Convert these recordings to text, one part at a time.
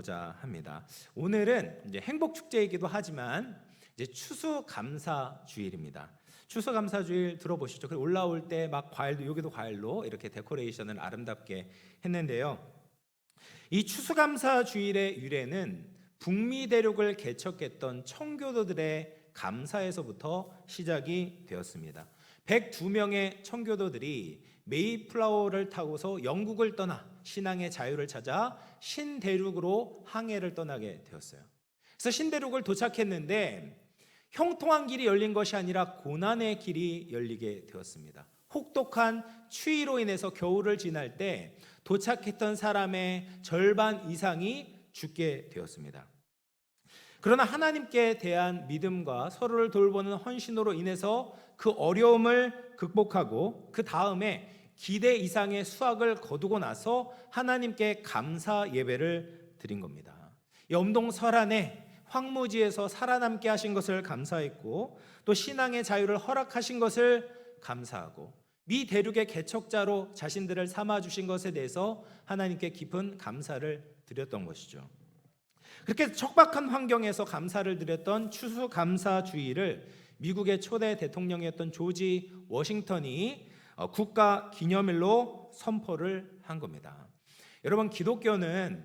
보자 합니다. 오늘은 이제 행복 축제이기도 하지만 이제 추수감사주일입니다. 추수감사주일 들어보시죠? 그 올라올 때 막 과일도 여기도 과일로 이렇게 데코레이션을 아름답게 했는데요. 이 추수감사주일의 유래는 북미 대륙을 개척했던 청교도들의 감사에서부터 시작이 되었습니다. 102명의 청교도들이 메이플라워를 타고서 영국을 떠나 신앙의 자유를 찾아 신대륙으로 항해를 떠나게 되었어요. 그래서 신대륙을 도착했는데 형통한 길이 열린 것이 아니라 고난의 길이 열리게 되었습니다. 혹독한 추위로 인해서 겨울을 지날 때 도착했던 사람의 절반 이상이 죽게 되었습니다. 그러나 하나님께 대한 믿음과 서로를 돌보는 헌신으로 인해서 그 어려움을 극복하고 그 다음에 기대 이상의 수확을 거두고 나서 하나님께 감사 예배를 드린 겁니다. 염동설안에 황무지에서 살아남게 하신 것을 감사했고 또 신앙의 자유를 허락하신 것을 감사하고 미 대륙의 개척자로 자신들을 삼아주신 것에 대해서 하나님께 깊은 감사를 드렸던 것이죠. 그렇게 척박한 환경에서 감사를 드렸던 추수감사주의를 미국의 초대 대통령이었던 조지 워싱턴이 국가 기념일로 선포를 한 겁니다. 여러분, 기독교는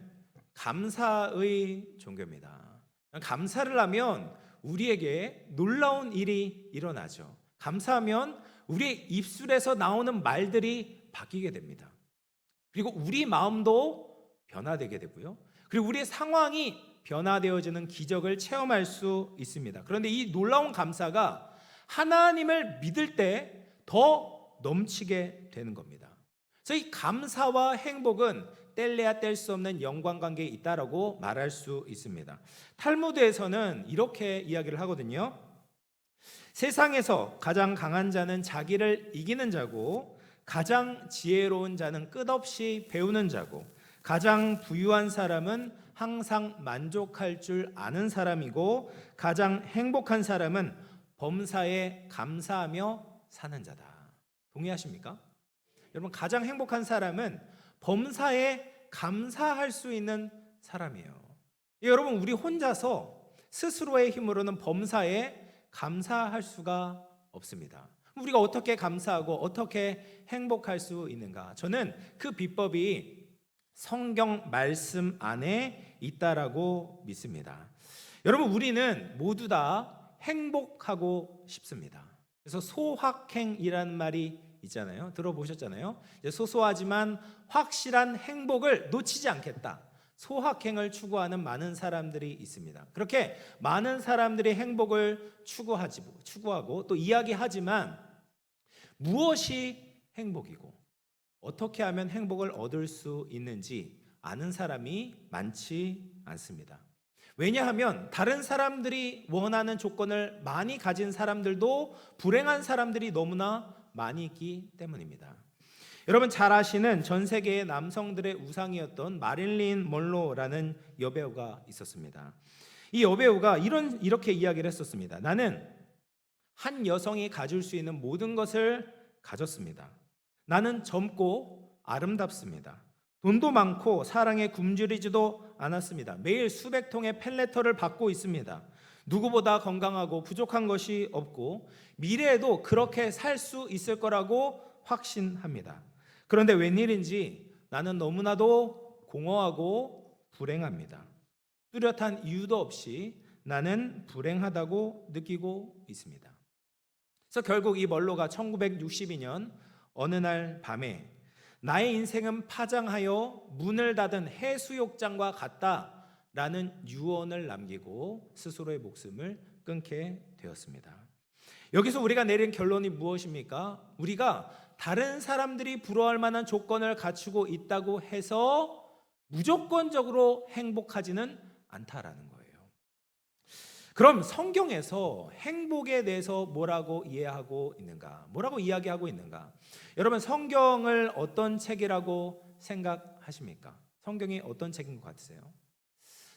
감사의 종교입니다. 감사를 하면 우리에게 놀라운 일이 일어나죠. 감사하면 우리의 입술에서 나오는 말들이 바뀌게 됩니다. 그리고 우리 마음도 변화되게 되고요. 그리고 우리의 상황이 변화되어지는 기적을 체험할 수 있습니다. 그런데 이 놀라운 감사가 하나님을 믿을 때 더 넘치게 되는 겁니다. 그래서 이 감사와 행복은 뗄래야 뗄 수 없는 연관관계에 있다라고 말할 수 있습니다. 탈무드에서는 이렇게 이야기를 하거든요. 세상에서 가장 강한 자는 자기를 이기는 자고 가장 지혜로운 자는 끝없이 배우는 자고 가장 부유한 사람은 항상 만족할 줄 아는 사람이고 가장 행복한 사람은 범사에 감사하며 사는 자다. 동의하십니까? 여러분, 가장 행복한 사람은 범사에 감사할 수 있는 사람이에요. 여러분, 우리 혼자서 스스로의 힘으로는 범사에 감사할 수가 없습니다. 우리가 어떻게 감사하고 어떻게 행복할 수 있는가? 저는 그 비법이 성경 말씀 안에 있다라고 믿습니다. 여러분, 우리는 모두 다 행복하고 싶습니다. 그래서 소확행이라는 말이 있잖아요. 들어보셨잖아요. 소소하지만 확실한 행복을 놓치지 않겠다. 소확행을 추구하는 많은 사람들이 있습니다. 그렇게 많은 사람들이 행복을 추구하고 또 이야기하지만 무엇이 행복이고 어떻게 하면 행복을 얻을 수 있는지 아는 사람이 많지 않습니다. 왜냐하면 다른 사람들이 원하는 조건을 많이 가진 사람들도 불행한 사람들이 너무나 많이 있기 때문입니다. 여러분, 잘 아시는 전 세계의 남성들의 우상이었던 마릴린 먼로라는 여배우가 있었습니다. 이 여배우가 이렇게 이야기를 했었습니다. 나는 한 여성이 가질 수 있는 모든 것을 가졌습니다. 나는 젊고 아름답습니다. 돈도 많고 사랑에 굶주리지도 않았습니다. 매일 수백 통의 펠레터를 받고 있습니다. 누구보다 건강하고 부족한 것이 없고 미래에도 그렇게 살 수 있을 거라고 확신합니다. 그런데 웬일인지 나는 너무나도 공허하고 불행합니다. 뚜렷한 이유도 없이 나는 불행하다고 느끼고 있습니다. 그래서 결국 이 멀로가 1962년 어느 날 밤에 나의 인생은 파장하여 문을 닫은 해수욕장과 같다라는 유언을 남기고 스스로의 목숨을 끊게 되었습니다. 여기서 우리가 내린 결론이 무엇입니까? 우리가 다른 사람들이 부러워할 만한 조건을 갖추고 있다고 해서 무조건적으로 행복하지는 않다라는 거예요. 그럼 성경에서 행복에 대해서 뭐라고 이해하고 있는가? 뭐라고 이야기하고 있는가? 여러분, 성경을 어떤 책이라고 생각하십니까? 성경이 어떤 책인 것 같으세요?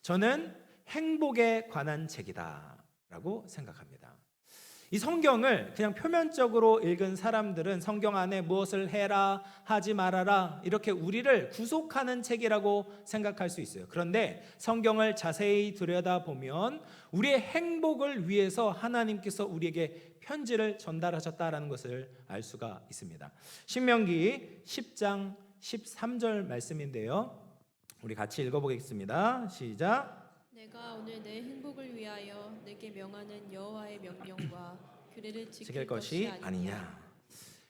저는 행복에 관한 책이다라고 생각합니다. 이 성경을 그냥 표면적으로 읽은 사람들은 성경 안에 무엇을 해라, 하지 말아라 이렇게 우리를 구속하는 책이라고 생각할 수 있어요. 그런데 성경을 자세히 들여다보면 우리의 행복을 위해서 하나님께서 우리에게 편지를 전달하셨다라는 것을 알 수가 있습니다. 신명기 10장 13절 말씀인데요. 우리 같이 읽어보겠습니다. 시작. 내가 오늘 내 행복을 위하여 내게 명하는 여호와의 명령과 규례를 지킬 것이 아니냐.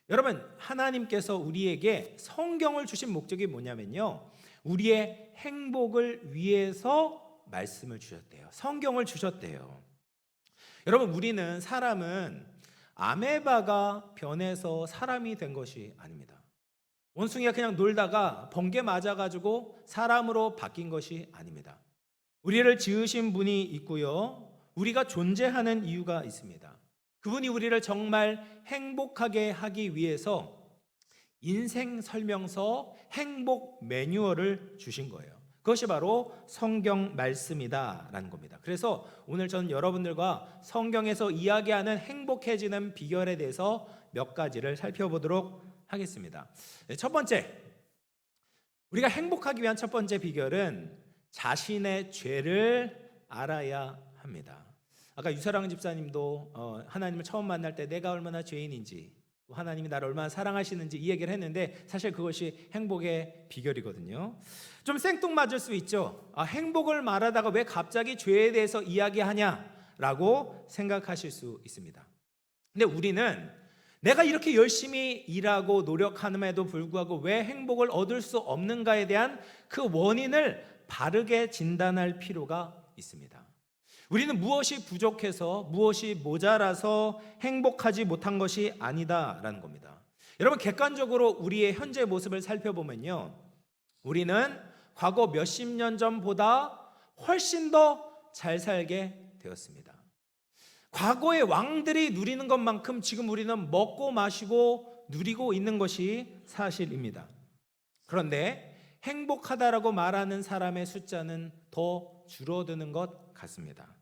여러분, 하나님께서 우리에게 성경을 주신 목적이 뭐냐면요, 우리의 행복을 위해서 말씀을 주셨대요. 성경을 주셨대요. 여러분, 사람은 아메바가 변해서 사람이 된 것이 아닙니다. 원숭이가 그냥 놀다가 번개 맞아가지고 사람으로 바뀐 것이 아닙니다. 우리를 지으신 분이 있고요, 우리가 존재하는 이유가 있습니다. 그분이 우리를 정말 행복하게 하기 위해서 인생 설명서, 행복 매뉴얼을 주신 거예요. 그것이 바로 성경 말씀이다라는 겁니다. 그래서 오늘 저는 여러분들과 성경에서 이야기하는 행복해지는 비결에 대해서 몇 가지를 살펴보도록 하겠습니다. 첫 번째, 우리가 행복하기 위한 첫 번째 비결은 자신의 죄를 알아야 합니다. 아까 유사랑 집사님도 하나님을 처음 만날 때 내가 얼마나 죄인인지, 하나님이 나를 얼마나 사랑하시는지 이 얘기를 했는데, 사실 그것이 행복의 비결이거든요. 좀 생뚱맞을 수 있죠. 행복을 말하다가 왜 갑자기 죄에 대해서 이야기하냐라고 생각하실 수 있습니다. 근데 우리는 내가 이렇게 열심히 일하고 노력함에도 불구하고 왜 행복을 얻을 수 없는가에 대한 그 원인을 바르게 진단할 필요가 있습니다. 우리는 무엇이 부족해서, 무엇이 모자라서 행복하지 못한 것이 아니다라는 겁니다. 여러분, 객관적으로 우리의 현재 모습을 살펴보면요, 우리는 과거 몇십 년 전보다 훨씬 더 잘 살게 되었습니다. 과거의 왕들이 누리는 것만큼 지금 우리는 먹고 마시고 누리고 있는 것이 사실입니다. 그런데 행복하다라고 말하는 사람의 숫자는 더 줄어드는 것 같습니다.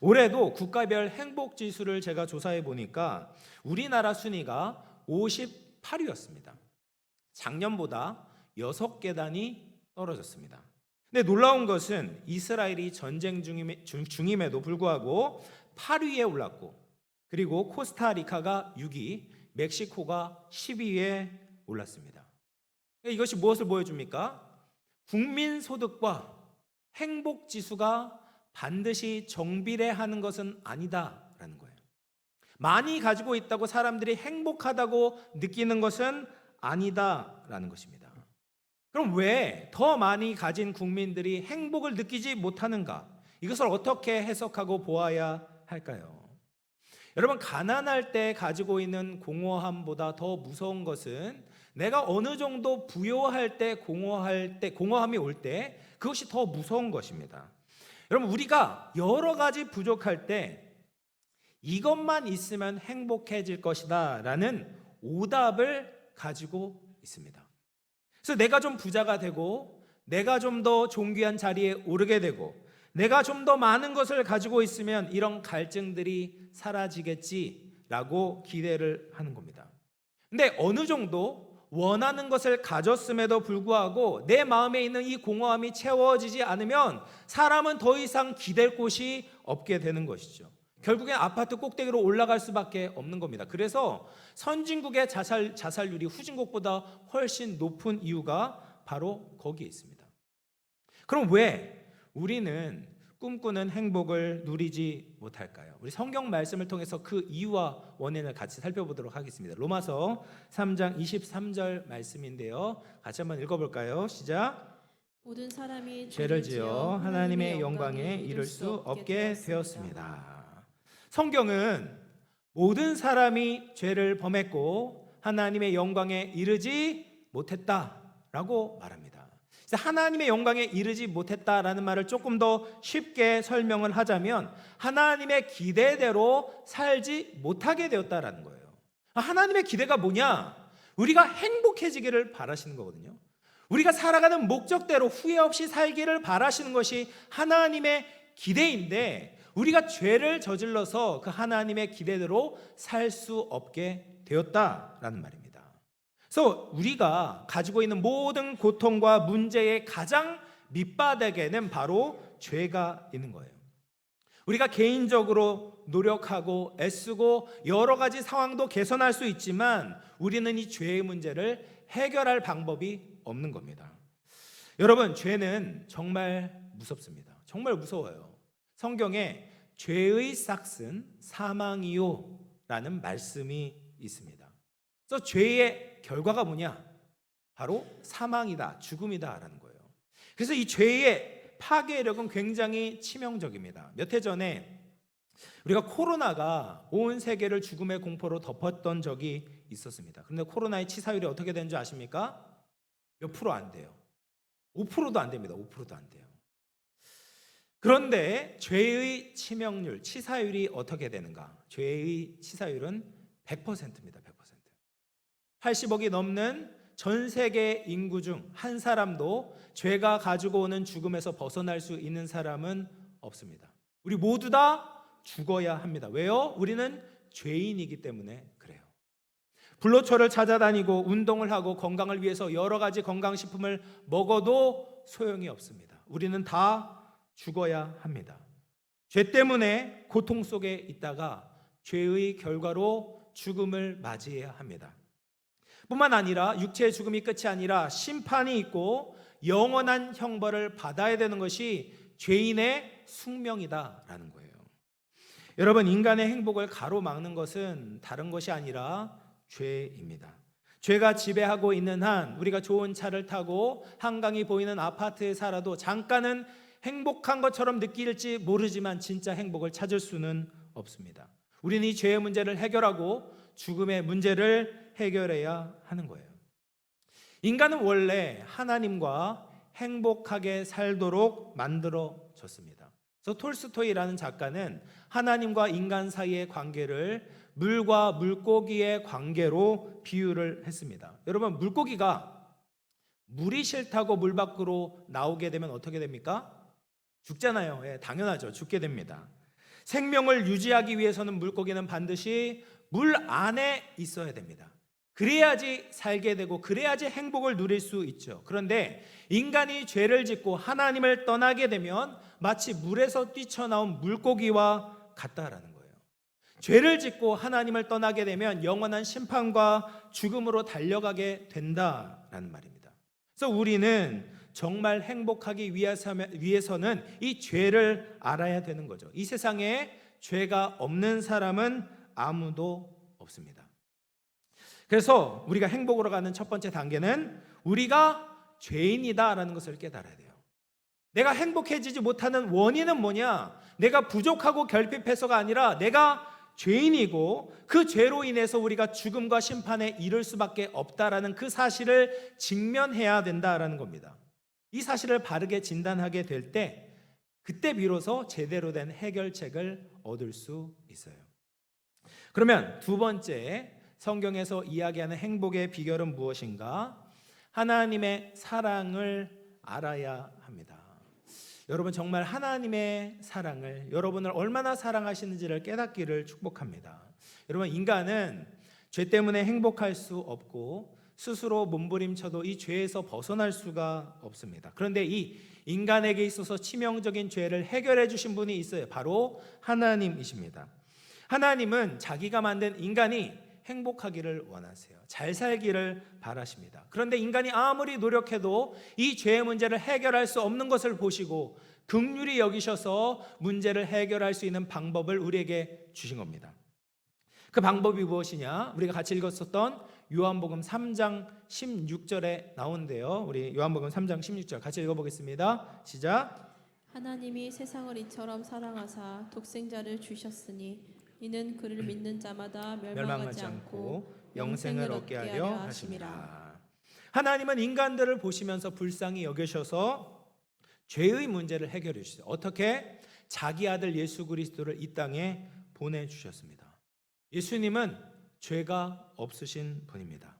올해도 국가별 행복지수를 제가 조사해 보니까 우리나라 순위가 58위였습니다. 작년보다 6계단이 떨어졌습니다. 근데 놀라운 것은 이스라엘이 전쟁 중임에도 불구하고 8위에 올랐고, 그리고 코스타리카가 6위, 멕시코가 10위에 올랐습니다. 이것이 무엇을 보여줍니까? 국민소득과 행복지수가 반드시 정비례하는 것은 아니다라는 거예요. 많이 가지고 있다고 사람들이 행복하다고 느끼는 것은 아니다라는 것입니다. 그럼 왜 더 많이 가진 국민들이 행복을 느끼지 못하는가? 이것을 어떻게 해석하고 보아야 할까요? 여러분, 가난할 때 가지고 있는 공허함보다 더 무서운 것은 내가 어느 정도 부요할 때, 공허함이 올 때 그것이 더 무서운 것입니다. 여러분, 우리가 여러 가지 부족할 때 이것만 있으면 행복해질 것이다 라는 오답을 가지고 있습니다. 그래서 내가 좀 부자가 되고, 내가 좀 더 존귀한 자리에 오르게 되고, 내가 좀 더 많은 것을 가지고 있으면 이런 갈증들이 사라지겠지라고 기대를 하는 겁니다. 근데 어느 정도 원하는 것을 가졌음에도 불구하고 내 마음에 있는 이 공허함이 채워지지 않으면 사람은 더 이상 기댈 곳이 없게 되는 것이죠. 결국엔 아파트 꼭대기로 올라갈 수밖에 없는 겁니다. 그래서 선진국의 자살률이 후진국보다 훨씬 높은 이유가 바로 거기에 있습니다. 그럼 왜 우리는 꿈꾸는 행복을 누리지 못할까요? 우리 성경 말씀을 통해서 그 이유와 원인을 같이 살펴보도록 하겠습니다. 로마서 3장 23절 말씀인데요, 같이 한번 읽어볼까요? 시작. 모든 사람이 죄를 지어 하나님의 영광에 이를 수 없게 되었습니다. 성경은 모든 사람이 죄를 범했고 하나님의 영광에 이르지 못했다라고 말합니다. 하나님의 영광에 이르지 못했다라는 말을 조금 더 쉽게 설명을 하자면 하나님의 기대대로 살지 못하게 되었다라는 거예요. 하나님의 기대가 뭐냐? 우리가 행복해지기를 바라시는 거거든요. 우리가 살아가는 목적대로 후회 없이 살기를 바라시는 것이 하나님의 기대인데, 우리가 죄를 저질러서 그 하나님의 기대대로 살 수 없게 되었다라는 말입니다. 그래서 우리가 가지고 있는 모든 고통과 문제의 가장 밑바닥에는 바로 죄가 있는 거예요. 우리가 개인적으로 노력하고 애쓰고 여러 가지 상황도 개선할 수 있지만 우리는 이 죄의 문제를 해결할 방법이 없는 겁니다. 여러분, 죄는 정말 무섭습니다. 정말 무서워요. 성경에 죄의 싹은 사망이요 라는 말씀이 있습니다. 그래서 죄의 결과가 뭐냐? 바로 사망이다, 죽음이다 라는 거예요. 그래서 이 죄의 파괴력은 굉장히 치명적입니다. 몇 해 전에 우리가 코로나가 온 세계를 죽음의 공포로 덮었던 적이 있었습니다. 그런데 코로나의 치사율이 어떻게 되는 줄 아십니까? 몇 프로 안 돼요. 5%도 안 됩니다. 5%도 안 돼요. 그런데 죄의 치명률, 치사율이 어떻게 되는가? 죄의 치사율은 100%입니다. 100%. 80억이 넘는 전 세계 인구 중 한 사람도 죄가 가지고 오는 죽음에서 벗어날 수 있는 사람은 없습니다. 우리 모두 다 죽어야 합니다. 왜요? 우리는 죄인이기 때문에 그래요. 불로초를 찾아다니고 운동을 하고 건강을 위해서 여러 가지 건강식품을 먹어도 소용이 없습니다. 우리는 다 죽어야 합니다. 죄 때문에 고통 속에 있다가 죄의 결과로 죽음을 맞이해야 합니다. 뿐만 아니라 육체의 죽음이 끝이 아니라 심판이 있고 영원한 형벌을 받아야 되는 것이 죄인의 숙명이다라는 거예요. 여러분, 인간의 행복을 가로막는 것은 다른 것이 아니라 죄입니다. 죄가 지배하고 있는 한 우리가 좋은 차를 타고 한강이 보이는 아파트에 살아도 잠깐은 행복한 것처럼 느낄지 모르지만 진짜 행복을 찾을 수는 없습니다. 우리는 이 죄의 문제를 해결하고 죽음의 문제를 해결해야 하는 거예요. 인간은 원래 하나님과 행복하게 살도록 만들어졌습니다. 그래서 톨스토이라는 작가는 하나님과 인간 사이의 관계를 물과 물고기의 관계로 비유를 했습니다. 여러분, 물고기가 물이 싫다고 물 밖으로 나오게 되면 어떻게 됩니까? 죽잖아요. 예, 당연하죠. 죽게 됩니다. 생명을 유지하기 위해서는 물고기는 반드시 물 안에 있어야 됩니다. 그래야지 살게 되고 그래야지 행복을 누릴 수 있죠. 그런데 인간이 죄를 짓고 하나님을 떠나게 되면 마치 물에서 뛰쳐나온 물고기와 같다라는 거예요. 죄를 짓고 하나님을 떠나게 되면 영원한 심판과 죽음으로 달려가게 된다라는 말입니다. 그래서 우리는 정말 행복하기 위해서는 이 죄를 알아야 되는 거죠. 이 세상에 죄가 없는 사람은 아무도 없습니다. 그래서 우리가 행복으로 가는 첫 번째 단계는 우리가 죄인이다라는 것을 깨달아야 돼요. 내가 행복해지지 못하는 원인은 뭐냐? 내가 부족하고 결핍해서가 아니라 내가 죄인이고 그 죄로 인해서 우리가 죽음과 심판에 이를 수밖에 없다라는 그 사실을 직면해야 된다라는 겁니다. 이 사실을 바르게 진단하게 될 때 그때 비로소 제대로 된 해결책을 얻을 수 있어요. 그러면 두 번째, 성경에서 이야기하는 행복의 비결은 무엇인가? 하나님의 사랑을 알아야 합니다. 여러분, 정말 하나님의 사랑을, 여러분을 얼마나 사랑하시는지를 깨닫기를 축복합니다. 여러분, 인간은 죄 때문에 행복할 수 없고 스스로 몸부림쳐도 이 죄에서 벗어날 수가 없습니다. 그런데 이 인간에게 있어서 치명적인 죄를 해결해 주신 분이 있어요. 바로 하나님이십니다. 하나님은 자기가 만든 인간이 행복하기를 원하세요. 잘 살기를 바라십니다. 그런데 인간이 아무리 노력해도 이 죄의 문제를 해결할 수 없는 것을 보시고 긍휼히 여기셔서 문제를 해결할 수 있는 방법을 우리에게 주신 겁니다. 그 방법이 무엇이냐? 우리가 같이 읽었었던 요한복음 3장 16절에 나오는데요. 우리 요한복음 3장 16절 같이 읽어보겠습니다. 시작. 하나님이 세상을 이처럼 사랑하사 독생자를 주셨으니 이는 그를 믿는 자마다 멸망하지 않고 영생을 얻게 하려 하심이라. 하나님은 인간들을 보시면서 불쌍히 여기셔서 죄의 문제를 해결해 주셨어요. 어떻게? 자기 아들 예수 그리스도를 이 땅에 보내주셨습니다. 예수님은 죄가 없으신 분입니다.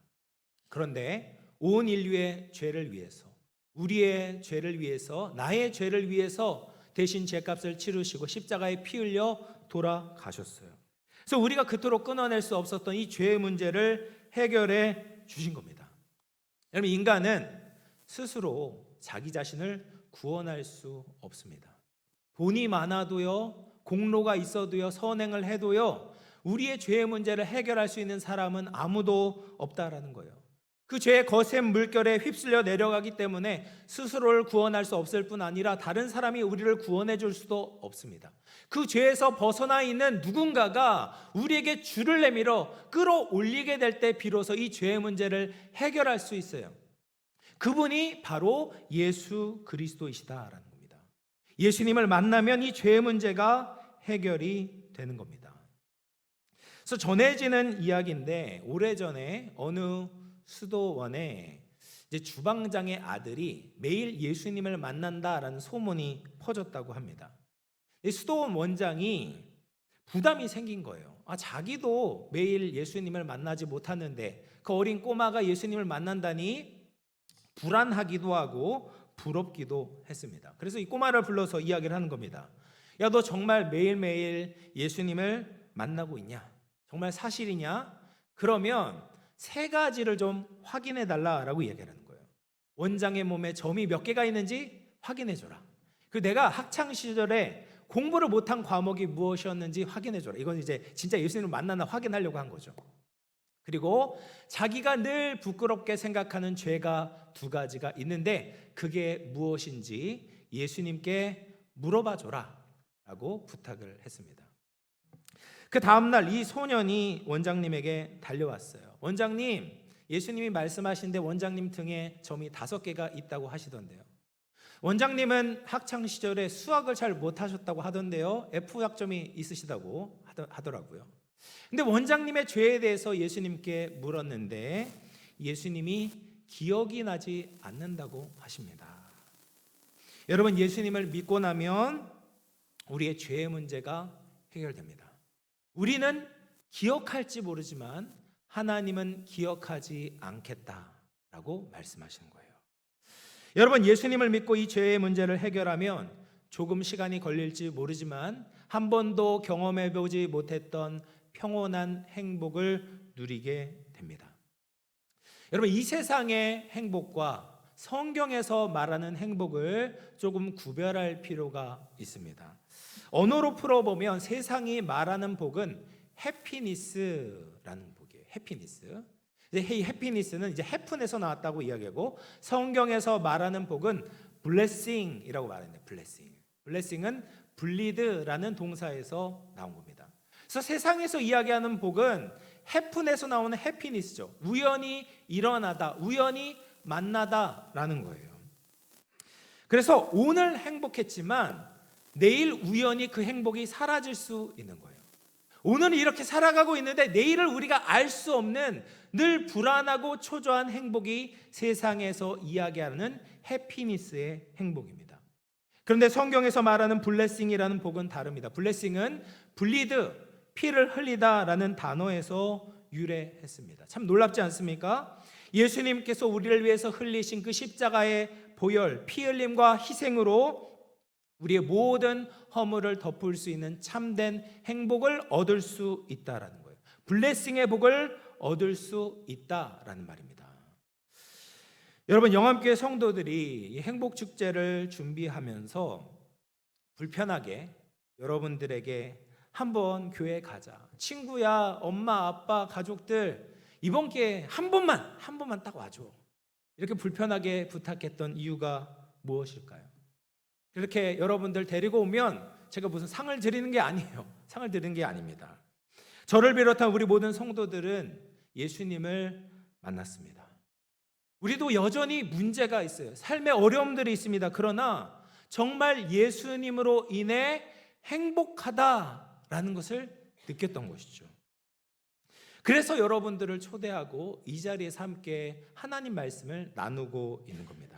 그런데 온 인류의 죄를 위해서, 우리의 죄를 위해서, 나의 죄를 위해서 대신 죄값을 치르시고 십자가에 피 흘려 돌아가셨어요. 그래서 우리가 그토록 끊어낼 수 없었던 이 죄의 문제를 해결해 주신 겁니다. 여러분, 인간은 스스로 자기 자신을 구원할 수 없습니다. 돈이 많아도요, 공로가 있어도요, 선행을 해도요, 우리의 죄의 문제를 해결할 수 있는 사람은 아무도 없다라는 거예요. 그 죄의 거센 물결에 휩쓸려 내려가기 때문에 스스로를 구원할 수 없을 뿐 아니라 다른 사람이 우리를 구원해 줄 수도 없습니다. 그 죄에서 벗어나 있는 누군가가 우리에게 줄을 내밀어 끌어올리게 될 때 비로소 이 죄의 문제를 해결할 수 있어요. 그분이 바로 예수 그리스도이시다라는 겁니다. 예수님을 만나면 이 죄의 문제가 해결이 되는 겁니다. 그래서 전해지는 이야기인데, 오래전에 어느 수도원에 이제 주방장의 아들이 매일 예수님을 만난다라는 소문이 퍼졌다고 합니다. 이 수도원 원장이 부담이 생긴 거예요. 자기도 매일 예수님을 만나지 못하는데 그 어린 꼬마가 예수님을 만난다니 불안하기도 하고 부럽기도 했습니다. 그래서 이 꼬마를 불러서 이야기를 하는 겁니다. 야, 너 정말 매일매일 예수님을 만나고 있냐? 정말 사실이냐? 그러면 세 가지를 좀 확인해 달라라고 이야기하는 거예요. 원장의 몸에 점이 몇 개가 있는지 확인해 줘라. 그리고 내가 학창 시절에 공부를 못한 과목이 무엇이었는지 확인해 줘라. 이건 이제 진짜 예수님을 만나나 확인하려고 한 거죠. 그리고 자기가 늘 부끄럽게 생각하는 죄가 두 가지가 있는데 그게 무엇인지 예수님께 물어봐 줘라 라고 부탁을 했습니다. 그 다음날 이 소년이 원장님에게 달려왔어요. 원장님, 예수님이 말씀하신데 원장님 등에 점이 5개가 있다고 하시던데요. 원장님은 학창 시절에 수학을 잘 못하셨다고 하던데요, F학점이 있으시다고 하더라고요. 근데 원장님의 죄에 대해서 예수님께 물었는데 예수님이 기억이 나지 않는다고 하십니다. 여러분, 예수님을 믿고 나면 우리의 죄의 문제가 해결됩니다. 우리는 기억할지 모르지만 하나님은 기억하지 않겠다라고 말씀하시는 거예요. 여러분, 예수님을 믿고 이 죄의 문제를 해결하면 조금 시간이 걸릴지 모르지만 한 번도 경험해보지 못했던 평온한 행복을 누리게 됩니다. 여러분, 이 세상의 행복과 성경에서 말하는 행복을 조금 구별할 필요가 있습니다. 언어로 풀어보면 세상이 말하는 복은 해피니스라는 복이에요. 해피니스. 이 해피니스는 이제 해픈에서 나왔다고 이야기하고, 성경에서 말하는 복은 블레싱이라고 말하는데, 블레싱은 블리드라는 동사에서 나온 겁니다. 그래서 세상에서 이야기하는 복은 해픈에서 나오는 해피니스죠. 우연히 일어나다, 우연히 만나다라는 거예요. 그래서 오늘 행복했지만 내일 우연히 그 행복이 사라질 수 있는 거예요. 오늘은 이렇게 살아가고 있는데 내일을 우리가 알 수 없는 늘 불안하고 초조한 행복이 세상에서 이야기하는 해피니스의 행복입니다. 그런데 성경에서 말하는 블레싱이라는 복은 다릅니다. 블레싱은 블리드, 피를 흘리다라는 단어에서 유래했습니다. 참 놀랍지 않습니까? 예수님께서 우리를 위해서 흘리신 그 십자가의 보혈, 피 흘림과 희생으로 우리의 모든 허물을 덮을 수 있는 참된 행복을 얻을 수 있다라는 거예요. 블레싱의 복을 얻을 수 있다라는 말입니다. 여러분, 영암교회 성도들이 이 행복 축제를 준비하면서 불편하게 여러분들에게 한번 교회 가자, 친구야, 엄마, 아빠, 가족들 이번 기회에 한 번만 딱 와줘, 이렇게 불편하게 부탁했던 이유가 무엇일까요? 그렇게 여러분들 데리고 오면 제가 무슨 상을 드리는 게 아니에요. 상을 드리는 게 아닙니다. 저를 비롯한 우리 모든 성도들은 예수님을 만났습니다. 우리도 여전히 문제가 있어요. 삶의 어려움들이 있습니다. 그러나 정말 예수님으로 인해 행복하다라는 것을 느꼈던 것이죠. 그래서 여러분들을 초대하고 이 자리에서 함께 하나님 말씀을 나누고 있는 겁니다.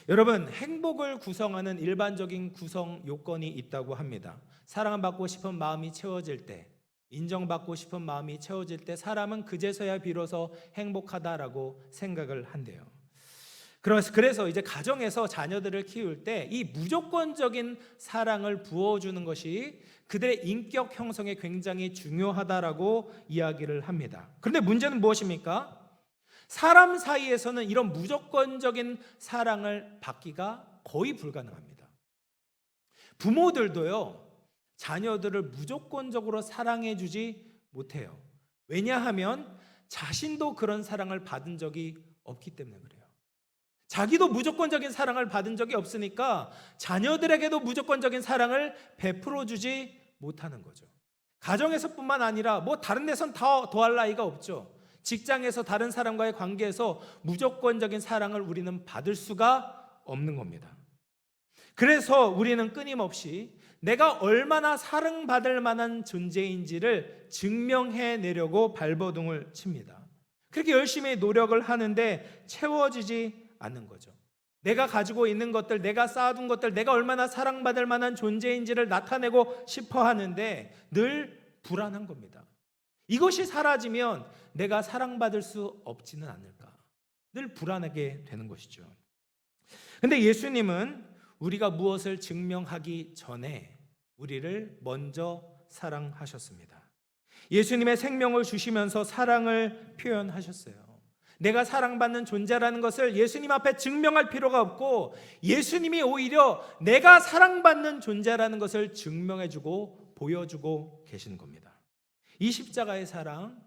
여러분, 행복을 구성하는 일반적인 구성 요건이 있다고 합니다. 사랑받고 싶은 마음이 채워질 때, 인정받고 싶은 마음이 채워질 때 사람은 그제서야 비로소 행복하다라고 생각을 한대요. 그래서 이제 가정에서 자녀들을 키울 때 이 무조건적인 사랑을 부어주는 것이 그들의 인격 형성에 굉장히 중요하다라고 이야기를 합니다. 그런데 문제는 무엇입니까? 사람 사이에서는 이런 무조건적인 사랑을 받기가 거의 불가능합니다. 부모들도요, 자녀들을 무조건적으로 사랑해주지 못해요. 왜냐하면 자신도 그런 사랑을 받은 적이 없기 때문에 그래요. 자기도 무조건적인 사랑을 받은 적이 없으니까 자녀들에게도 무조건적인 사랑을 베풀어주지 못하는 거죠. 가정에서뿐만 아니라 뭐 다른 데선 다 더할 나위가 없죠. 직장에서 다른 사람과의 관계에서 무조건적인 사랑을 우리는 받을 수가 없는 겁니다. 그래서 우리는 끊임없이 내가 얼마나 사랑받을 만한 존재인지를 증명해내려고 발버둥을 칩니다. 그렇게 열심히 노력을 하는데 채워지지 않는 거죠. 내가 가지고 있는 것들, 내가 쌓아둔 것들, 내가 얼마나 사랑받을 만한 존재인지를 나타내고 싶어 하는데 늘 불안한 겁니다. 이것이 사라지면 내가 사랑받을 수 없지는 않을까? 늘 불안하게 되는 것이죠. 근데 예수님은 우리가 무엇을 증명하기 전에 우리를 먼저 사랑하셨습니다. 예수님의 생명을 주시면서 사랑을 표현하셨어요. 내가 사랑받는 존재라는 것을 예수님 앞에 증명할 필요가 없고 예수님이 오히려 내가 사랑받는 존재라는 것을 증명해주고 보여주고 계시는 겁니다. 이 십자가의 사랑,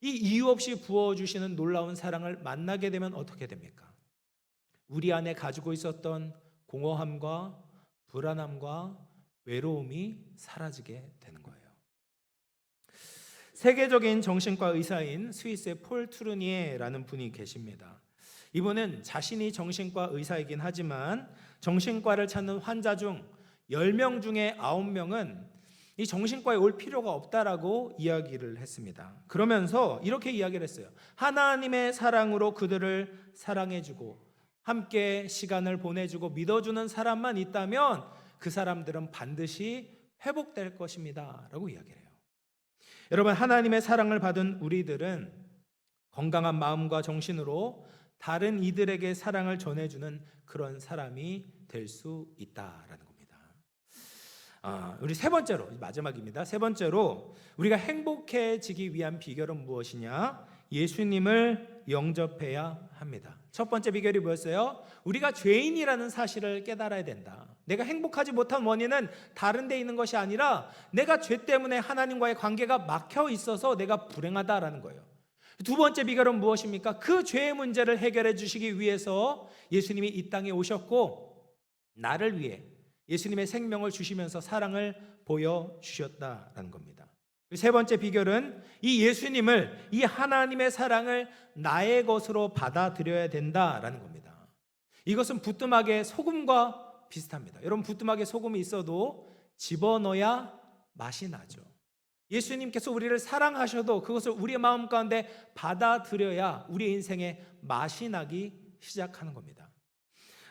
이 이유 없이 부어주시는 놀라운 사랑을 만나게 되면 어떻게 됩니까? 우리 안에 가지고 있었던 공허함과 불안함과 외로움이 사라지게 되는 거예요. 세계적인 정신과 의사인 스위스의 폴 트루니에라는 분이 계십니다. 이분은 자신이 정신과 의사이긴 하지만 정신과를 찾는 환자 중 10명 중에 9명은 이 정신과에 올 필요가 없다라고 이야기를 했습니다. 그러면서 이렇게 이야기를 했어요. 하나님의 사랑으로 그들을 사랑해주고 함께 시간을 보내주고 믿어주는 사람만 있다면 그 사람들은 반드시 회복될 것입니다 라고 이야기를 해요. 여러분, 하나님의 사랑을 받은 우리들은 건강한 마음과 정신으로 다른 이들에게 사랑을 전해주는 그런 사람이 될 수 있다라는 겁니다. 우리 세 번째로, 마지막입니다. 세 번째로 우리가 행복해지기 위한 비결은 무엇이냐? 예수님을 영접해야 합니다. 첫 번째 비결이 뭐였어요? 우리가 죄인이라는 사실을 깨달아야 된다. 내가 행복하지 못한 원인은 다른 데 있는 것이 아니라 내가 죄 때문에 하나님과의 관계가 막혀 있어서 내가 불행하다라는 거예요. 두 번째 비결은 무엇입니까? 그 죄의 문제를 해결해 주시기 위해서 예수님이 이 땅에 오셨고 나를 위해 예수님의 생명을 주시면서 사랑을 보여주셨다라는 겁니다. 세 번째 비결은 이 예수님을, 이 하나님의 사랑을 나의 것으로 받아들여야 된다라는 겁니다. 이것은 부뚜막에 소금과 비슷합니다. 여러분, 부뚜막에 소금이 있어도 집어넣어야 맛이 나죠. 예수님께서 우리를 사랑하셔도 그것을 우리의 마음 가운데 받아들여야 우리의 인생에 맛이 나기 시작하는 겁니다.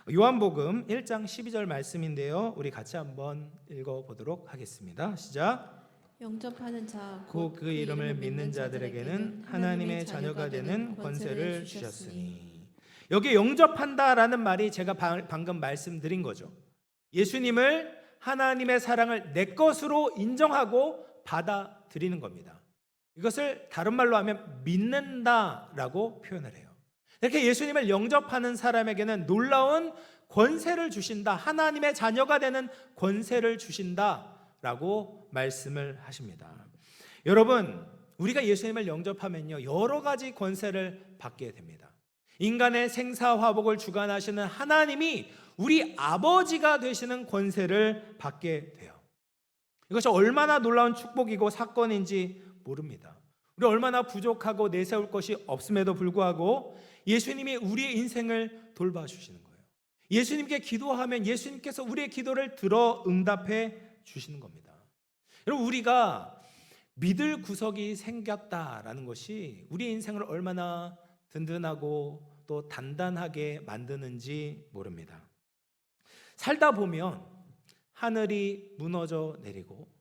요한복음 1장 12절 말씀인데요, 우리 같이 한번 읽어보도록 하겠습니다. 시작. 영접하는 자 곧 그 이름을 믿는 자들에게는 하나님의 자녀가 되는 권세를 주셨으니. 여기 영접한다라는 말이 제가 방금 말씀드린 거죠. 예수님을, 하나님의 사랑을 내 것으로 인정하고 받아들이는 겁니다. 이것을 다른 말로 하면 믿는다라고 표현을 해요. 이렇게 예수님을 영접하는 사람에게는 놀라운 권세를 주신다, 하나님의 자녀가 되는 권세를 주신다라고 말씀을 하십니다. 여러분, 우리가 예수님을 영접하면요, 여러 가지 권세를 받게 됩니다. 인간의 생사화복을 주관하시는 하나님이 우리 아버지가 되시는 권세를 받게 돼요. 이것이 얼마나 놀라운 축복이고 사건인지 모릅니다. 우리 얼마나 부족하고 내세울 것이 없음에도 불구하고 예수님이 우리의 인생을 돌봐주시는 거예요. 예수님께 기도하면 예수님께서 우리의 기도를 들어 응답해 주시는 겁니다. 여러분, 우리가 믿을 구석이 생겼다라는 것이 우리의 인생을 얼마나 든든하고 또 단단하게 만드는지 모릅니다. 살다 보면 하늘이 무너져 내리고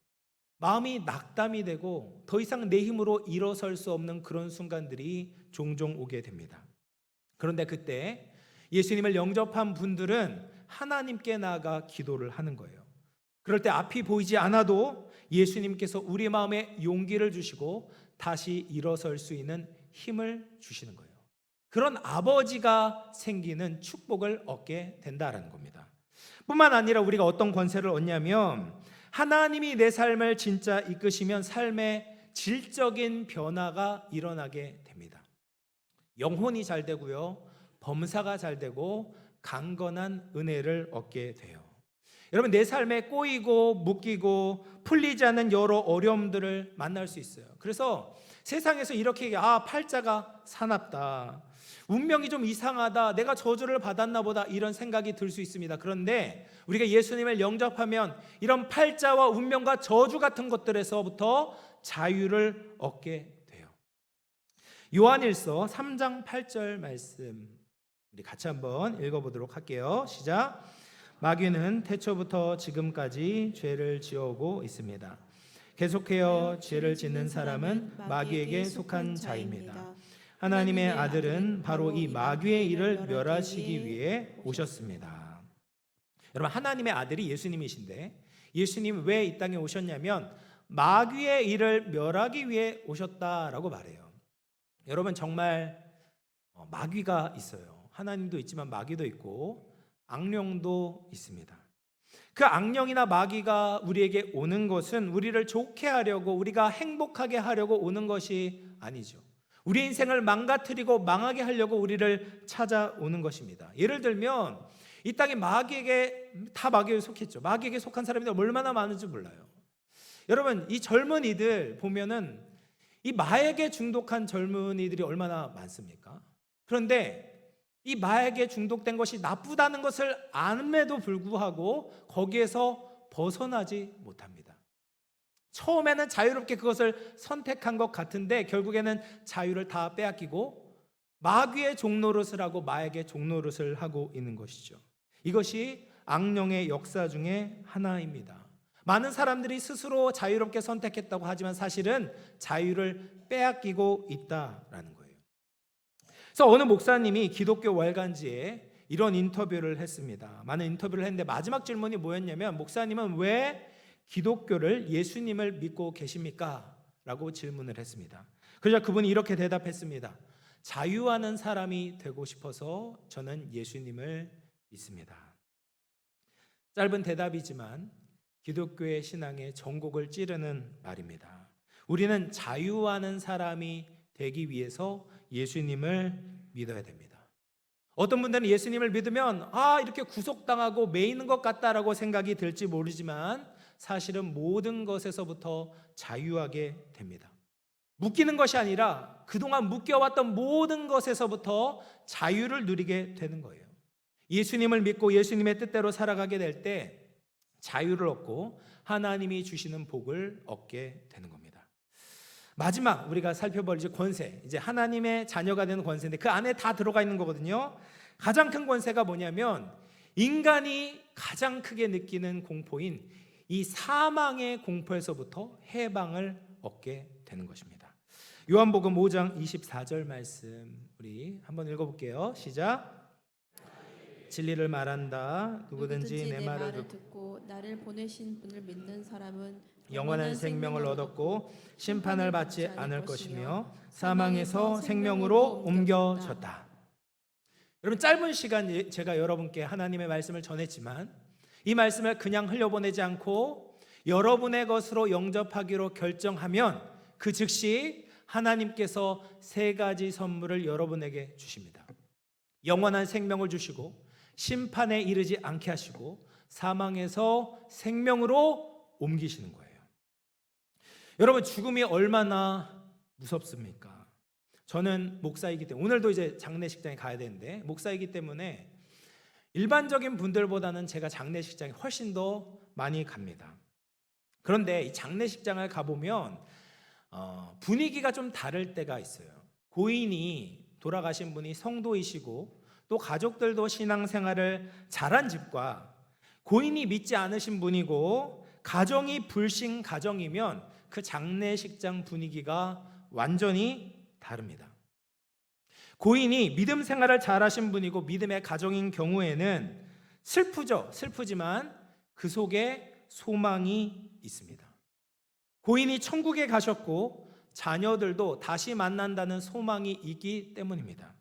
마음이 낙담이 되고 더 이상 내 힘으로 일어설 수 없는 그런 순간들이 종종 오게 됩니다. 그런데 그때 예수님을 영접한 분들은 하나님께 나아가 기도를 하는 거예요. 그럴 때 앞이 보이지 않아도 예수님께서 우리 마음에 용기를 주시고 다시 일어설 수 있는 힘을 주시는 거예요. 그런 아버지가 생기는 축복을 얻게 된다라는 겁니다. 뿐만 아니라 우리가 어떤 권세를 얻냐면 하나님이 내 삶을 진짜 이끄시면 삶의 질적인 변화가 일어나게 됩니다. 영혼이 잘 되고요, 범사가 잘 되고 강건한 은혜를 얻게 돼요. 여러분, 내 삶에 꼬이고 묶이고 풀리지 않는 여러 어려움들을 만날 수 있어요. 그래서 세상에서 이렇게 팔자가 사납다, 운명이 좀 이상하다, 내가 저주를 받았나 보다, 이런 생각이 들 수 있습니다. 그런데 우리가 예수님을 영접하면 이런 팔자와 운명과 저주 같은 것들에서부터 자유를 얻게 돼요. 요한일서 3장 8절 말씀 우리 같이 한번 읽어보도록 할게요. 시작. 마귀는 태초부터 지금까지 죄를 지어오고 있습니다. 계속해요 죄를 짓는 사람은 마귀에게 속한 자입니다. 하나님의 아들은 바로 이 마귀의 일을 멸하시기 위해 오셨습니다. 여러분, 하나님의 아들이 예수님이신데 예수님 왜 이 땅에 오셨냐면 마귀의 일을 멸하기 위해 오셨다라고 말해요. 여러분, 정말 마귀가 있어요. 하나님도 있지만 마귀도 있고 악령도 있습니다. 그 악령이나 마귀가 우리에게 오는 것은 우리를 좋게 하려고, 우리가 행복하게 하려고 오는 것이 아니죠. 우리 인생을 망가뜨리고 망하게 하려고 우리를 찾아오는 것입니다. 예를 들면 이 땅에 다 마귀에 속했죠. 마귀에게 속한 사람이 얼마나 많은지 몰라요. 여러분, 이 젊은이들 보면은 이 마약에 중독한 젊은이들이 얼마나 많습니까? 그런데 이 마약에 중독된 것이 나쁘다는 것을 암에도 불구하고 거기에서 벗어나지 못합니다. 처음에는 자유롭게 그것을 선택한 것 같은데 결국에는 자유를 다 빼앗기고 마귀의 종노릇을 하고 마약의 종노릇을 하고 있는 것이죠. 이것이 악령의 역사 중에 하나입니다. 많은 사람들이 스스로 자유롭게 선택했다고 하지만 사실은 자유를 빼앗기고 있다라는 거예요. 그래서 어느 목사님이 기독교 월간지에 이런 인터뷰를 했습니다. 많은 인터뷰를 했는데 마지막 질문이 뭐였냐면, 목사님은 왜 기독교를, 예수님을 믿고 계십니까? 라고 질문을 했습니다. 그러자 그분이 이렇게 대답했습니다. 자유하는 사람이 되고 싶어서 저는 예수님을 믿습니다. 짧은 대답이지만 기독교의 신앙의 전곡을 찌르는 말입니다. 우리는 자유하는 사람이 되기 위해서 예수님을 믿어야 됩니다. 어떤 분들은 예수님을 믿으면 이렇게 구속당하고 매이는 것 같다라고 생각이 들지 모르지만 사실은 모든 것에서부터 자유하게 됩니다. 묶이는 것이 아니라 그동안 묶여왔던 모든 것에서부터 자유를 누리게 되는 거예요. 예수님을 믿고 예수님의 뜻대로 살아가게 될 때 자유를 얻고 하나님이 주시는 복을 얻게 되는 겁니다. 마지막 우리가 살펴볼 권세, 이제 하나님의 자녀가 되는 권세인데 그 안에 다 들어가 있는 거거든요. 가장 큰 권세가 뭐냐면 인간이 가장 크게 느끼는 공포인 이 사망의 공포에서부터 해방을 얻게 되는 것입니다. 요한복음 5장 24절 말씀 우리 한번 읽어볼게요. 시작. 진리를 말한다. 누구든지 내 말을 듣고 나를 보내신 분을 믿는 사람은 영원한 생명을 얻었고 심판을 받지 않을 것이며 사망에서 생명으로 옮겨졌다. 여러분, 짧은 시간 제가 여러분께 하나님의 말씀을 전했지만 이 말씀을 그냥 흘려보내지 않고 여러분의 것으로 영접하기로 결정하면 그 즉시 하나님께서 세 가지 선물을 여러분에게 주십니다. 영원한 생명을 주시고 심판에 이르지 않게 하시고 사망에서 생명으로 옮기시는 거예요. 여러분, 죽음이 얼마나 무섭습니까? 저는 목사이기 때문에 오늘도 이제 장례식장에 가야 되는데 목사이기 때문에 일반적인 분들보다는 제가 장례식장에 훨씬 더 많이 갑니다. 그런데 이 장례식장을 가보면 분위기가 좀 다를 때가 있어요. 고인이, 돌아가신 분이 성도이시고 또 가족들도 신앙생활을 잘한 집과 고인이 믿지 않으신 분이고 가정이 불신 가정이면 그 장례식장 분위기가 완전히 다릅니다. 고인이 믿음 생활을 잘하신 분이고 믿음의 가정인 경우에는 슬프지만 그 속에 소망이 있습니다. 고인이 천국에 가셨고 자녀들도 다시 만난다는 소망이 있기 때문입니다.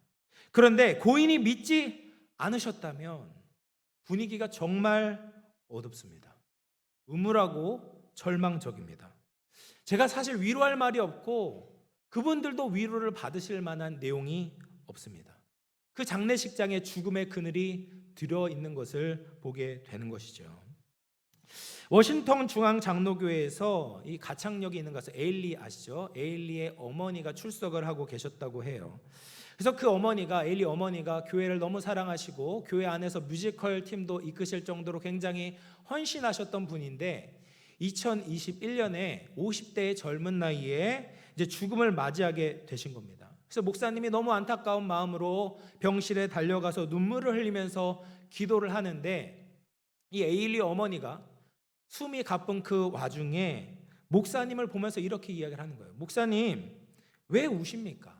그런데 고인이 믿지 않으셨다면 분위기가 정말 어둡습니다. 음울하고 절망적입니다. 제가 사실 위로할 말이 없고 그분들도 위로를 받으실 만한 내용이 없습니다. 그 장례식장에 죽음의 그늘이 들어있는 것을 보게 되는 것이죠. 워싱턴 중앙장로교회에서 이 가창력이 있는 가수 에일리 아시죠? 에일리의 어머니가 출석을 하고 계셨다고 해요. 그래서 그 에일리 어머니가 교회를 너무 사랑하시고 교회 안에서 뮤지컬 팀도 이끄실 정도로 굉장히 헌신하셨던 분인데 2021년에 50대의 젊은 나이에 이제 죽음을 맞이하게 되신 겁니다. 그래서 목사님이 너무 안타까운 마음으로 병실에 달려가서 눈물을 흘리면서 기도를 하는데 이 에일리 어머니가 숨이 가쁜 그 와중에 목사님을 보면서 이렇게 이야기를 하는 거예요. 목사님, 왜 우십니까?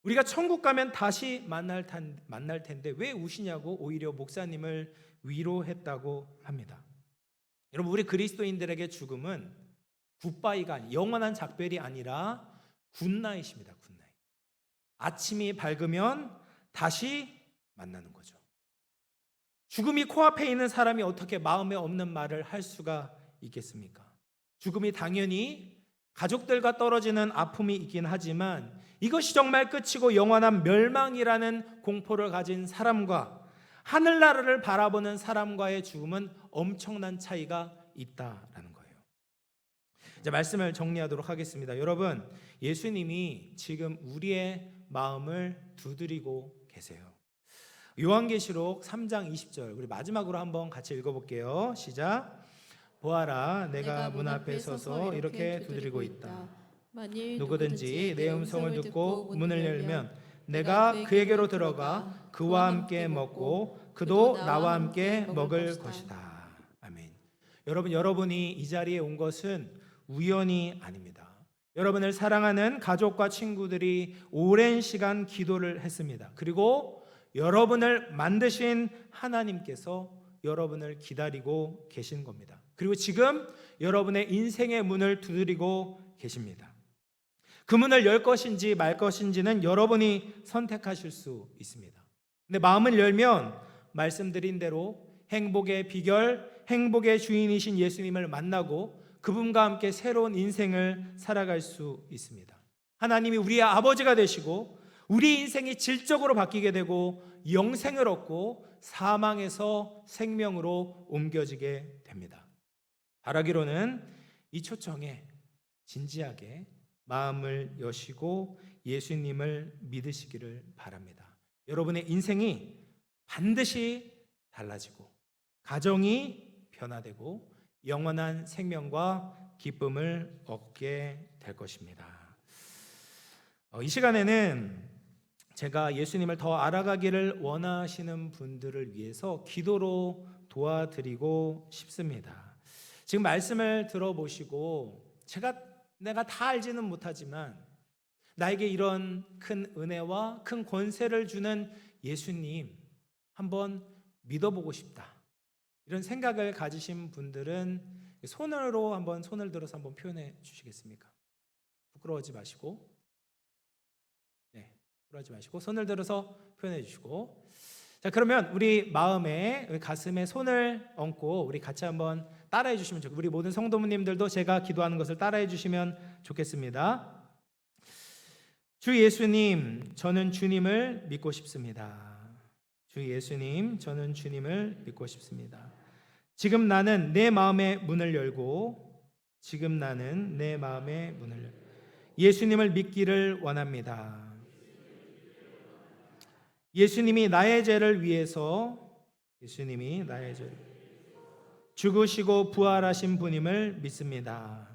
우리가 천국 가면 다시 만날 텐데 왜 우시냐고 오히려 목사님을 위로했다고 합니다. 여러분, 우리 그리스도인들에게 죽음은 굿바이가 아니, 영원한 작별이 아니라 굿나잇입니다. 굿나잇. 아침이 밝으면 다시 만나는 거죠. 죽음이 코앞에 있는 사람이 어떻게 마음에 없는 말을 할 수가 있겠습니까? 죽음이 당연히 가족들과 떨어지는 아픔이 있긴 하지만 이것이 정말 끝이고 영원한 멸망이라는 공포를 가진 사람과 하늘나라를 바라보는 사람과의 죽음은 엄청난 차이가 있다라는 거예요. 이제 말씀을 정리하도록 하겠습니다. 여러분, 예수님이 지금 우리의 마음을 두드리고 계세요. 요한계시록 3장 20절 우리 마지막으로 한번 같이 읽어볼게요. 시작. 보아라, 내가 문 앞에 서서 이렇게 두드리고 있다. 누구든지 내 음성을 듣고 문을 열면 내가 그에게로 들어가 그와 함께 먹고 그도 나와 함께 먹을 것이다. 아멘. 여러분이 이 자리에 온 것은 우연이 아닙니다. 여러분을 사랑하는 가족과 친구들이 오랜 시간 기도를 했습니다. 그리고 여러분을 만드신 하나님께서 여러분을 기다리고 계신 겁니다. 그리고 지금 여러분의 인생의 문을 두드리고 계십니다. 그 문을 열 것인지 말 것인지는 여러분이 선택하실 수 있습니다. 근데 마음을 열면 말씀드린 대로 행복의 비결, 행복의 주인이신 예수님을 만나고 그분과 함께 새로운 인생을 살아갈 수 있습니다. 하나님이 우리의 아버지가 되시고 우리 인생이 질적으로 바뀌게 되고 영생을 얻고 사망에서 생명으로 옮겨지게 됩니다. 바라기로는 이 초청에 진지하게 마음을 여시고 예수님을 믿으시기를 바랍니다. 여러분의 인생이 반드시 달라지고 가정이 변화되고 영원한 생명과 기쁨을 얻게 될 것입니다. 이 시간에는 제가 예수님을 더 알아가기를 원하시는 분들을 위해서 기도로 도와드리고 싶습니다. 지금 말씀을 들어보시고 내가 다 알지는 못하지만 나에게 이런 큰 은혜와 큰 권세를 주는 예수님 한번 믿어보고 싶다. 이런 생각을 가지신 분들은 손을 들어서 한번 표현해 주시겠습니까? 부끄러워하지 마시고 손을 들어서 표현해 주시고, 자, 그러면 우리 가슴에 손을 얹고 우리 같이 한번 따라해 주시면 좋겠습니다. 우리 모든 성도님들도 제가 기도하는 것을 따라해 주시면 좋겠습니다. 주 예수님, 저는 주님을 믿고 싶습니다. 주 예수님, 저는 주님을 믿고 싶습니다. 지금 나는 내 마음의 문을 열고 예수님을 믿기를 원합니다. 예수님이 나의 죄를 위해서 죽으시고 부활하신 분임을 믿습니다.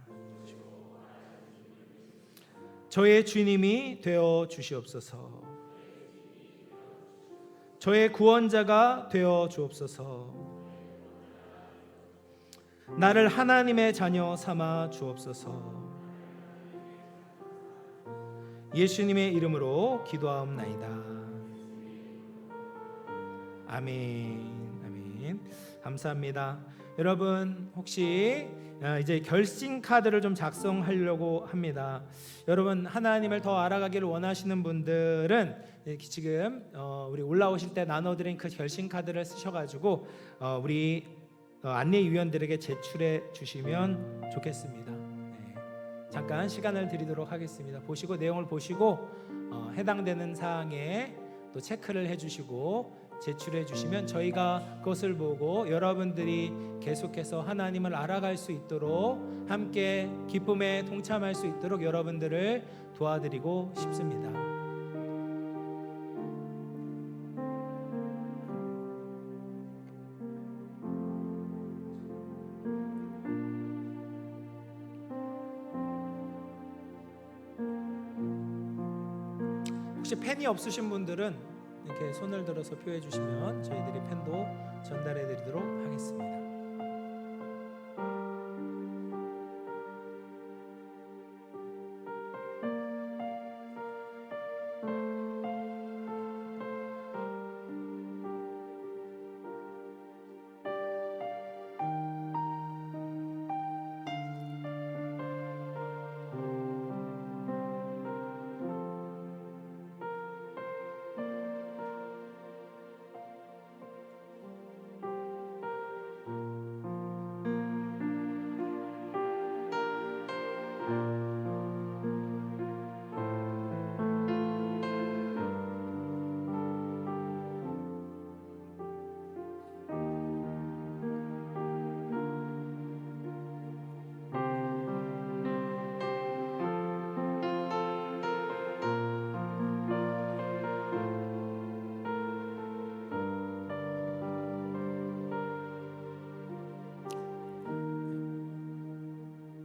저의 주님이 되어 주시옵소서. 저의 구원자가 되어 주옵소서. 나를 하나님의 자녀 삼아 주옵소서. 예수님의 이름으로 기도하옵나이다. 아멘. 아멘. 감사합니다. 여러분 혹시 이제 결심 카드를 좀 작성하려고 합니다. 여러분 하나님을 더 알아가기를 원하시는 분들은 지금 우리 올라오실 때 나눠드린 그 결심 카드를 쓰셔가지고 우리 안내위원들에게 제출해 주시면 좋겠습니다. 네. 잠깐 시간을 드리도록 하겠습니다. 보시고 내용을 보시고 해당되는 사항에 또 체크를 해주시고 제출해 주시면 저희가 그것을 보고 여러분들이 계속해서 하나님을 알아갈 수 있도록 함께 기쁨에 동참할 수 있도록 여러분들을 도와드리고 싶습니다. 혹시 펜이 없으신 분들은 이렇게 손을 들어서 표해 주시면 저희들이 펜도 전달해 드리도록 하겠습니다.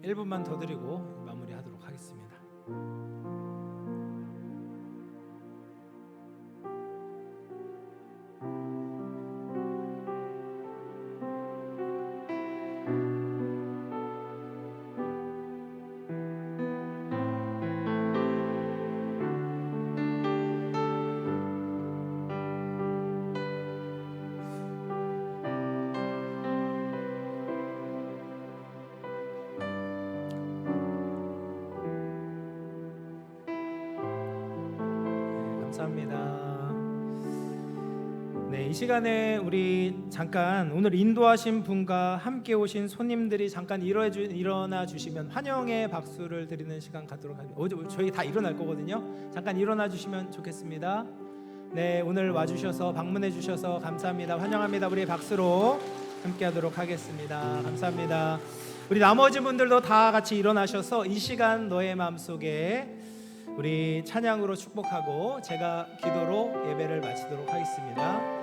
일 분만 더 드리고 마무리하도록 하겠습니다. 감사합니다. 네, 이 시간에 우리 잠깐 오늘 인도하신 분과 함께 오신 손님들이 잠깐 일어나 주시면 환영의 박수를 드리는 시간 갖도록 하겠습니다. 저희 다 일어날 거거든요. 잠깐 일어나 주시면 좋겠습니다. 네, 오늘 와주셔서 방문해 주셔서 감사합니다. 환영합니다. 우리 박수로 함께하도록 하겠습니다. 감사합니다. 우리 나머지 분들도 다 같이 일어나셔서 이 시간 너의 마음속에 우리 찬양으로 축복하고 제가 기도로 예배를 마치도록 하겠습니다.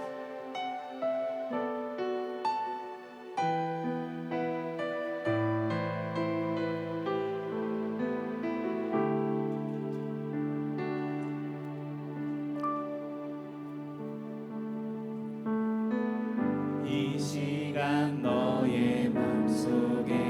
이 시간 너의 맘속에